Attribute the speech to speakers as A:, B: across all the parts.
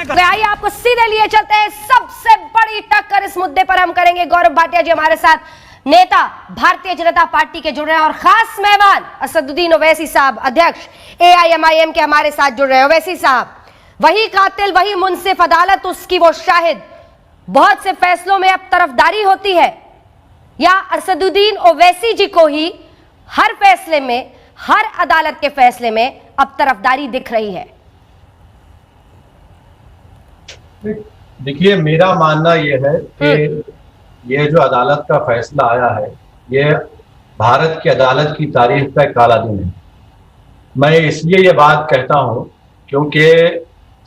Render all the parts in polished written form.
A: तो आइए आपको सीधे लिए चलते हैं सबसे बड़ी टक्कर इस मुद्दे पर हम करेंगे। गौरव भाटिया जी हमारे साथ, नेता भारतीय जनता पार्टी के जुड़ रहे हैं, और खास मेहमान असदुद्दीन ओवैसी साहब, अध्यक्ष AIMIM के हमारे साथ जुड़ रहे हैं। ओवैसी साहब, वही कातिल, वही मुंसिफ, अदालत उसकी वो शाहिद, बहुत से फैसलों में अब तरफदारी होती है, या असदुद्दीन ओवैसी जी को ही हर फैसले में, हर अदालत के फैसले में अब तरफदारी दिख रही है?
B: देखिए, मेरा मानना यह है कि ये जो अदालत का फैसला आया है, ये भारत की अदालत की तारीख का एक काला दिन है। मैं इसलिए ये बात कहता हूं क्योंकि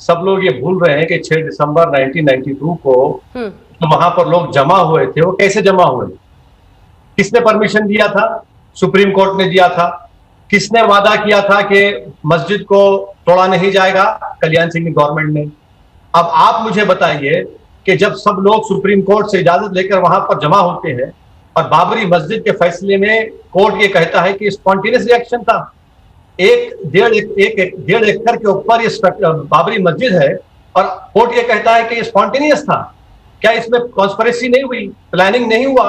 B: सब लोग ये भूल रहे हैं कि 6 दिसंबर 1992 को तो वहां पर लोग जमा हुए थे, वो कैसे जमा हुए, किसने परमिशन दिया था? सुप्रीम कोर्ट ने दिया था। किसने वादा किया था कि मस्जिद को तोड़ा नहीं जाएगा? कल्याण सिंह की गवर्नमेंट ने। अब आप मुझे बताइए कि जब सब लोग सुप्रीम कोर्ट से इजाजत लेकर वहां पर जमा होते हैं और बाबरी मस्जिद के फैसले में कोर्ट ये कहता है कि स्पॉन्टेनियस रिएक्शन था, एक डेढ़ एकड़ के ऊपर ये बाबरी मस्जिद है, और कोर्ट ये कहता है कि ये स्पॉन्टेनियस था, क्या इसमें कॉन्स्पिरेसी नहीं हुई, प्लानिंग नहीं हुआ?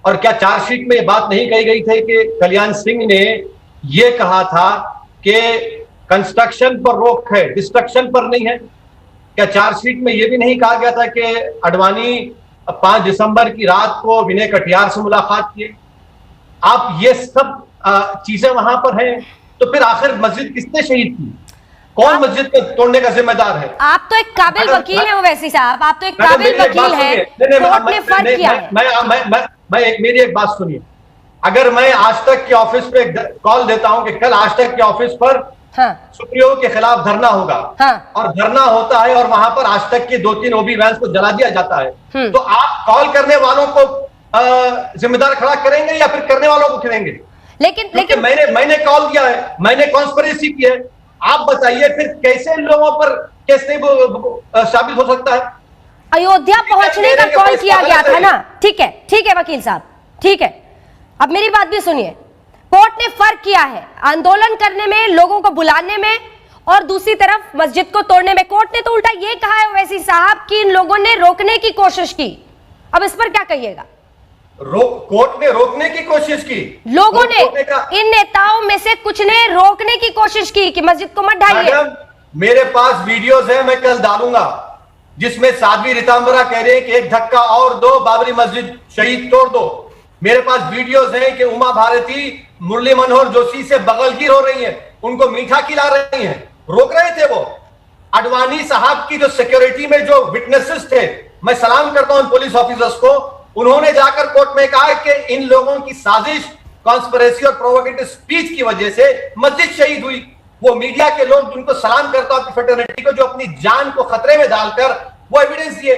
B: और क्या चार्जशीट में ये बात नहीं कही गई थी कि कल्याण सिंह ने ये कहा था कि कंस्ट्रक्शन पर रोक है, डिस्ट्रक्शन पर नहीं है? क्या चार्जशीट में यह भी नहीं कहा गया था कि अडवाणी 5 दिसंबर की रात को विनय कटियार से मुलाकात किए? आप ये सब चीजें वहां पर हैं, तो फिर आखिर मस्जिद किसने शहीद की? कौन मस्जिद को तोड़ने का जिम्मेदार है?
A: आप तो एक काबिल वकील हैं ओवैसी साहब, आप तो एक काबिल वकील हैं। कोर्ट ने फर्क किया है।
B: मेरी एक बात सुनिए। अगर मैं आज तक के ऑफिस पे कॉल देता हूं कि कल आज तक के ऑफिस पर सुप्रीयो के खिलाफ धरना होगा, और धरना होता है और वहां पर आज तक के 2-3 ओबी वैन्स को जला दिया जाता है, तो आप कॉल करने वालों को जिम्मेदार खड़ा करेंगे या फिर करने वालों को करेंगे? लेकिन मैंने कॉल दिया है, मैंने कॉन्स्पिरेसी की है। आप बताइए फिर कैसे लोगों पर केस नहीं साबित हो सकता है?
A: अयोध्या पहुंचने का कॉल किया गया था ना? ठीक है वकील साहब, ठीक है, अब मेरी बात भी सुनिए। कोर्ट ने फर्क किया है आंदोलन करने में, लोगों को बुलाने में, और दूसरी तरफ मस्जिद को तोड़ने में। कोर्ट ने तो उल्टा ये कहा है ओवैसी साहब कि इन लोगों ने रोकने की कोशिश की। अब इस पर क्या कहिएगा?
B: कोर्ट ने रोकने की कोशिश की?
A: लोगों ने, इन नेताओं में से कुछ ने रोकने की कोशिश की कि मस्जिद को मत ढाइए।
B: मेरे पास वीडियोस है, मैं कल डालूंगा, जिसमें साध्वी रितांबरा कह रहे हैं कि एक धक्का और दो, बाबरी मस्जिद शहीद तोड़ दो। मेरे पास वीडियोस हैं कि उमा भारती मुरली मनोहर जोशी से बगलगिर हो रही है, उनको मीठा खिला रही हैं, रोक रहे थे वो। अडवाणी साहब की जो सिक्योरिटी में जो विटनेसेस थे, मैं सलाम करता हूं पुलिस ऑफिसर्स को, उन्होंने जाकर कोर्ट में कहा कि इन लोगों की साजिश, कॉन्स्पिरेसी और प्रोवोकेटिव स्पीच की वजह से मस्जिद शहीद हुई। वो मीडिया के लोग जिनको सलाम करता हूं, फ्रेटर्निटी को, जो अपनी जान को खतरे में डालकर वो एविडेंस दिए।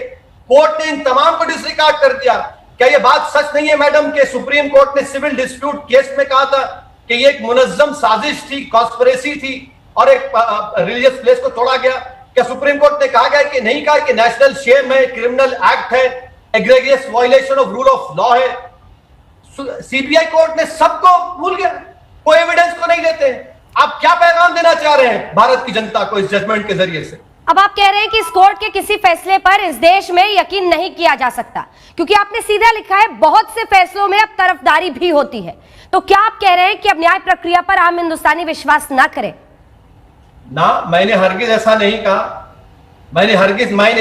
B: कोर्ट ने इन तमाम को डिसरिगार्ड कर दिया। क्या ये बात सच नहीं है मैडम कि सुप्रीम कोर्ट ने सिविल डिस्प्यूट केस में कहा था कि ये एक मुनज्जम साजिश थी, कॉन्स्पिरेसी थी, और एक रिलीजियस प्लेस को तोड़ा गया? क्या सुप्रीम कोर्ट ने कहा गया कि नहीं कहा कि नेशनल शेम है, क्रिमिनल एक्ट है, egregious violation of rule of law है? सीबीआई कोर्ट ने सबको भूल गया, कोई एविडेंस को नहीं देते। आप क्या पैगाम देना चाह रहे हैं भारत की जनता को इस जजमेंट के जरिए से?
A: अब आप कह रहे हैं कि इस कोर्ट के किसी फैसले पर इस देश में यकीन नहीं किया जा सकता, क्योंकि आपने सीधा लिखा है बहुत से फैसलों में अब तरफदारी भी होती है। तो क्या आप कह रहे हैं कि अब न्याय प्रक्रिया पर आम हिंदुस्तानी विश्वास ना करें?
B: ना, मैंने हरगिज ऐसा नहीं कहा। मैंने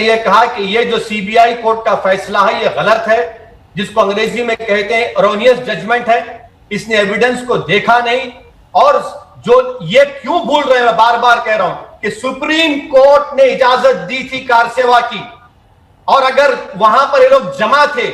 B: यह कहा कि ये जो सीबीआई कोर्ट का फैसला है ये गलत है, जिसको अंग्रेजी में कहते हैं एरोनियस जजमेंट है। इसने एविडेंस को देखा नहीं, और जो ये क्यों भूल रहे हैं, मैं बार बार कह रहा हूं कि सुप्रीम कोर्ट ने इजाजत दी थी कार सेवा की, और अगर वहां पर ये लोग जमा थे,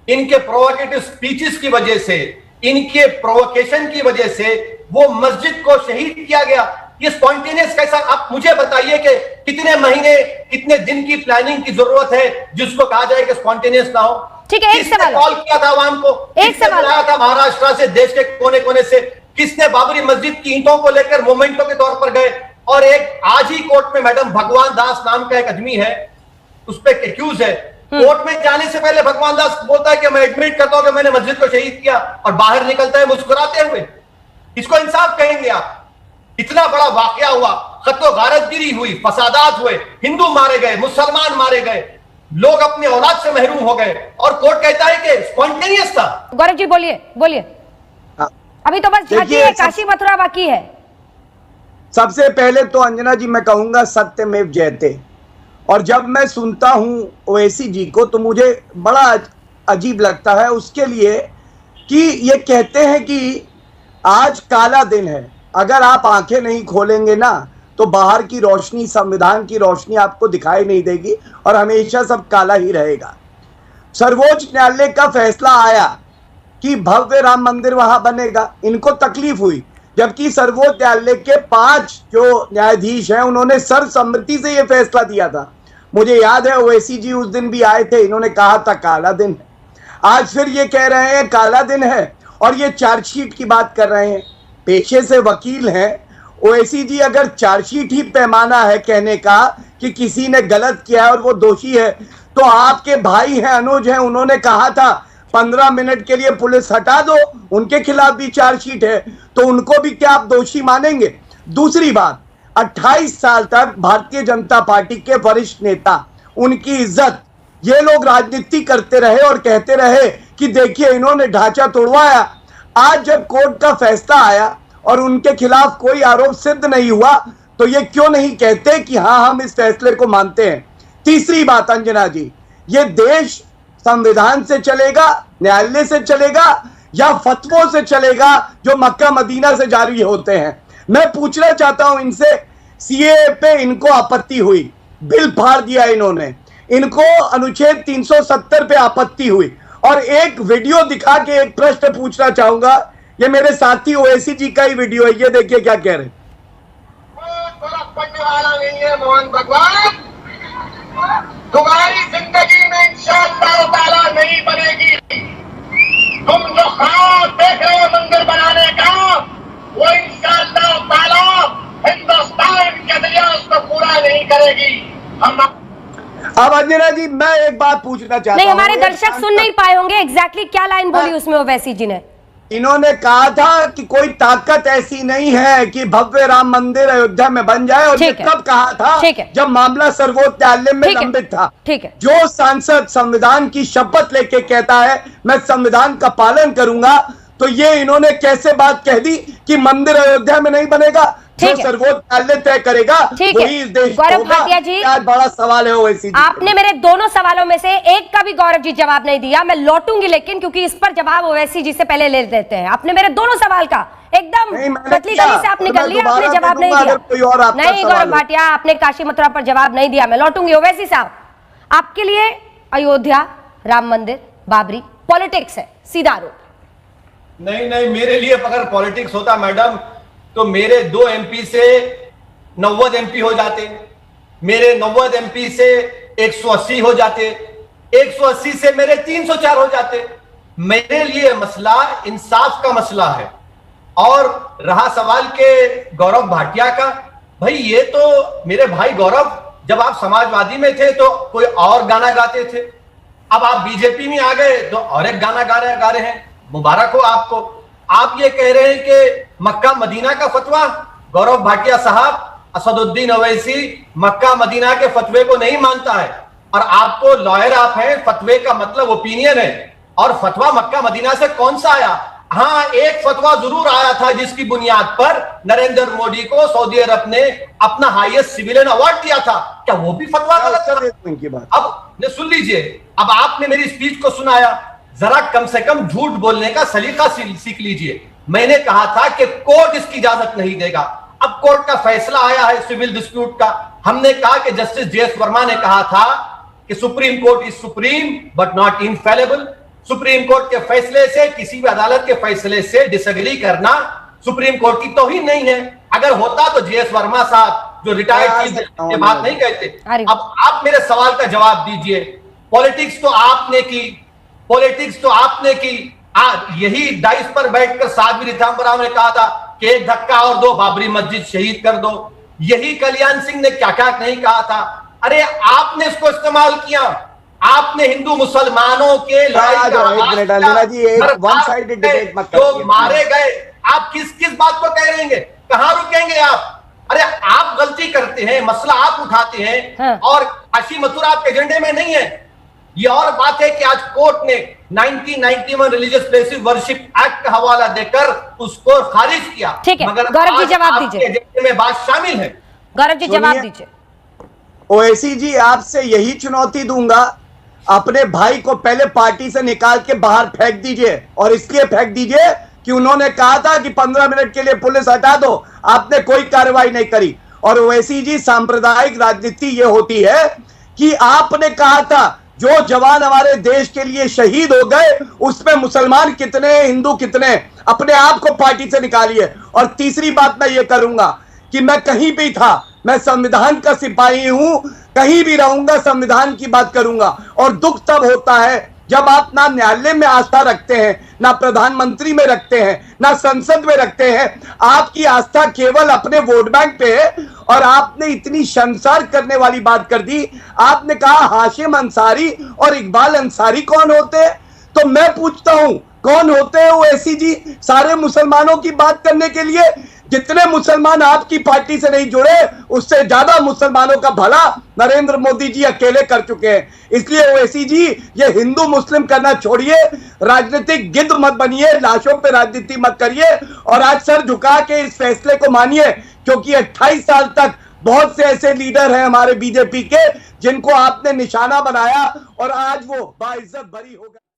B: इनके प्रोवोकेटिव स्पीचेस की वजह से, इनके प्रोवोकेशन की वजह से वो मस्जिद को शहीद किया गया। ये स्पॉन्टेनियस कैसा? आप मुझे बताइए कि कितने महीने, कितने दिन की प्लानिंग की जरूरत है जिसको कहा जाए कि स्पॉन्टेनियस ना हो?
A: ठीक है, एक सवाल
B: कॉल किया था आवाम को,
A: एक सवाल
B: आया था महाराष्ट्र से, देश के कोने कोने से, किसने बाबरी मस्जिद की ईंटों को लेकर मोमेंटो के तौर पर गए? और एक आज ही कोर्ट में मैडम भगवान दास नाम का एक आदमी है, उस पर एक्यूज है। कोर्ट में जाने से पहले भगवान दास बोलता है कि मैं एडमिट करता हूं कि मैंने मस्जिद को शहीद किया, और बाहर निकलता है मुस्कुराते हुए। इसको इंसाफ कहेंगे आप? इतना बड़ा वाकया हुआ, कत्लो गारतगिरी हुई, फसादात हुए, हिंदू मारे गए, मुसलमान मारे गए, लोग अपनी औलाद से महरूम हो गए, और कोर्ट कहता है कि स्पॉन्टेनियस था।
A: गौरव जी बोलिए बोलिए, अभी तो बस झांकी है, काशी मथुरा बाकी है।
C: सबसे पहले तो अंजना जी मैं कहूंगा सत्यमेव जयते। और जब मैं सुनता हूं ओवैसी जी को तो मुझे बड़ा अजीब लगता है उसके लिए कि ये कहते हैं कि आज काला दिन है। अगर आप आंखें नहीं खोलेंगे ना तो बाहर की रोशनी, संविधान की रोशनी आपको दिखाई नहीं देगी और हमेशा सब काला ही रहेगा। सर्वोच्च न्यायालय का फैसला आया कि भव्य राम मंदिर वहां बनेगा, इनको तकलीफ हुई, जबकि सर्वोच्च न्यायालय के 5 जो न्यायाधीश हैं उन्होंने सर्वसम्मति से यह फैसला दिया था। मुझे याद है ओवैसी जी उस दिन भी आए थे, इन्होंने कहा था काला दिन है। आज फिर ये कह रहे हैं काला दिन है और ये चार्जशीट की बात कर रहे हैं। पेशे से वकील हैं ओवैसी जी, अगर चार्जशीट ही पैमाना है कहने का कि किसी ने गलत किया है और वो दोषी है, तो आपके भाई हैं अनुज हैं, उन्होंने कहा था 15 मिनट के लिए पुलिस हटा दो, उनके खिलाफ भी चार्जशीट है, तो उनको भी क्या आप दोषी मानेंगे? दूसरी बात, 28 साल तक भारतीय जनता पार्टी के वरिष्ठ नेता, उनकी इज्जत, ये लोग राजनीति करते रहे और कहते रहे कि देखिए इन्होंने ढांचा तोड़वाया। आज जब कोर्ट का फैसला आया और उनके खिलाफ कोई आरोप सिद्ध नहीं हुआ तो ये क्यों नहीं कहते कि हाँ हम इस फैसले को मानते हैं। तीसरी बात अंजना जी, ये देश संविधान से चलेगा, न्यायालय से चलेगा या फतवों से चलेगा जो मक्का मदीना से जारी होते हैं? मैं पूछना चाहता हूं इनसे, सीएए पे इनको आपत्ति हुई, बिल फाड़ दिया इन्होंने, इनको अनुच्छेद 370 पे आपत्ति हुई, और एक वीडियो दिखा के एक प्रश्न पूछना चाहूंगा, ये मेरे साथी ओवैसी जी का ही वीडियो है, ये देखिए क्या कह रहे हैं।
D: पढ़ने वाला नहीं है मोहन भगवान, तुम्हारी जिंदगी में इंशाअल्लाह ताला नहीं बनेगी। तुम जो ख्वाब देख रहे हो मंदिर बनाने का, वो इंशाअल्लाह ताला हिंदुस्तान के दिया उसको पूरा नहीं करेगी। हम
C: अब अंजना जी मैं एक बात पूछना चाहता हूं,
A: नहीं हमारे दर्शक सुन नहीं पाए होंगे एग्जैक्टली क्या लाइन बोली उसमें ओवैसी जी ने।
C: इन्होंने कहा था कि कोई ताकत ऐसी नहीं है कि भव्य राम मंदिर अयोध्या में बन जाए, और ये कब कहा था? जब मामला सर्वोच्च न्यायालय में लंबित था।
A: ठीक है,
C: जो सांसद संविधान की शपथ लेके कहता है मैं संविधान का पालन करूंगा, तो ये इन्होंने कैसे बात कह दी कि मंदिर अयोध्या में नहीं बनेगा? जो सर्वोच्च न्यायालय तय करेगा वही इस देश
A: गौरव भाटिया जी,
C: आज बड़ा सवाल है ओवैसी जी।
A: आपने मेरे दोनों सवालों में से एक का भी गौरव जी जवाब नहीं दिया। मैं लौटूंगी लेकिन, क्योंकि इस पर जवाब ओवैसी जी से पहले ले लेते हैं। आपने मेरे दोनों सवाल का एकदम पतली गली से आप निकल लिया, आपने जवाब नहीं दिया। नहीं गौरव भाटिया, आपने काशी मथुरा पर जवाब नहीं दिया। मैं लौटूंगी। ओवैसी साहब, आपके लिए अयोध्या, राम मंदिर, बाबरी पॉलिटिक्स है, सीधा आरोप?
B: नहीं, मेरे लिए अगर पॉलिटिक्स होता मैडम तो मेरे 2 एमपी से 90 एमपी हो जाते, मेरे 90 एमपी से 180 हो जाते, 180 से मेरे 304 हो जाते। मेरे लिए मसला इंसाफ का मसला है। और रहा सवाल के गौरव भाटिया का, भाई ये तो मेरे भाई गौरव, जब आप समाजवादी में थे तो कोई और गाना गाते थे, अब आप बीजेपी में आ गए तो और एक गाना गा रहे हैं। मुबारक हो आपको। आप ये कह रहे हैं कि मक्का मदीना का फतवा, गौरव भाटिया साहब, असदुद्दीन ओवैसी मक्का मदीना के फतवे को नहीं मानता है, और आपको लॉयर आप हैं, फतवे का मतलब ओपिनियन है, और फतवा मक्का मदीना से कौन सा आया? हाँ, एक फतवा जरूर आया था जिसकी बुनियाद पर नरेंद्र मोदी को सऊदी अरब ने अपना हाईएस्ट सिविलियन अवार्ड दिया था। क्या वो भी फतवा गलत था? अब सुन लीजिए, अब आपने मेरी स्पीच को सुनाया, जरा कम से कम झूठ बोलने का सलीका सीख लीजिए। मैंने कहा था कि कोर्ट इसकी इजाजत नहीं देगा। अब कोर्ट का फैसला आया है सिविल डिस्प्यूट का। हमने कहा कि जस्टिस जेएस वर्मा ने कहा था कि supreme court is supreme but not infallible. Supreme court के फैसले से, किसी भी अदालत के फैसले से डिसएग्री करना सुप्रीम कोर्ट की तौहीन नहीं है। अगर होता तो जेएस वर्मा साहब जो रिटायर्ड चीफ ये बात नहीं कहते। अब आप मेरे सवाल का जवाब दीजिए। पॉलिटिक्स तो आपने की, पॉलिटिक्स तो आपने की। यही डाइस पर बैठकर साध्वी रीतांबराव ने कहा था कि एक धक्का और दो, बाबरी मस्जिद शहीद कर दो। यही कल्याण सिंह ने क्या क्या नहीं कहा था। अरे आपने इसको इस्तेमाल किया। आपने हिंदू मुसलमानों के लड़ाई जो मारे गए, आप किस किस बात को कह रहेंगे? कहां रुकेंगे आप?
E: अरे आप गलती करते हैं, मसला आप उठाते हैं,
A: हाँ।
E: और काशी मथुरा आपके एजेंडे में नहीं है। ये और बात है कि आज कोर्ट ने 1991 रिलीजियस प्लेसेस वर्शिप एक्ट का हवाला देकर उसको खारिज किया।
A: ठीक है,
E: मगर
A: गौरव जी
E: आज
A: जवाब
E: आपके
A: दीजिए।
E: एजेंडे में बात शामिल है।
A: गौरव जी जवाब
C: सुनिए।
A: दीजिए।
C: ओवैसी जी, आपसे यही चुनौती दूंगा, अपने भाई को पहले पार्टी से निकाल के बाहर फेंक दीजिए, और इसलिए फेंक दीजिए कि उन्होंने कहा था कि 15 मिनट के लिए पुलिस हटा दो, आपने कोई कार्रवाई नहीं करी। और ओवैसी जी, सांप्रदायिक राजनीति ये होती है कि आपने कहा था जो जवान हमारे देश के लिए शहीद हो गए उसमें मुसलमान कितने, हिंदू कितने, अपने आप को पार्टी से निकालिए। और तीसरी बात मैं ये करूंगा कि मैं कहीं भी था, मैं संविधान का सिपाही हूं, कहीं भी रहूंगा संविधान की बात करूंगा। और दुख तब होता है जब आप ना न्यायालय में आस्था रखते हैं, ना प्रधानमंत्री में रखते हैं, ना संसद में रखते हैं, आपकी आस्था केवल अपने वोट बैंक पे है। और आपने इतनी शर्मसार करने वाली बात कर दी, आपने कहा हाशिम अंसारी और इकबाल अंसारी कौन होते हैं? तो मैं पूछता हूं कौन होते हैं ओवैसी जी सारे मुसलमानों की बात करने के लिए? जितने मुसलमान आपकी पार्टी से नहीं जुड़े, उससे ज्यादा मुसलमानों का भला नरेंद्र मोदी जी अकेले कर चुके हैं। इसलिए ओवैसी जी, ये हिंदू मुस्लिम करना छोड़िए, राजनीतिक गिद्ध मत बनिए, लाशों पे राजनीति मत करिए, और आज सर झुका के इस फैसले को मानिए, क्योंकि 28 साल तक बहुत से ऐसे लीडर हैं हमारे बीजेपी के जिनको आपने निशाना बनाया, और आज वो बाइज्जत बरी हो गए।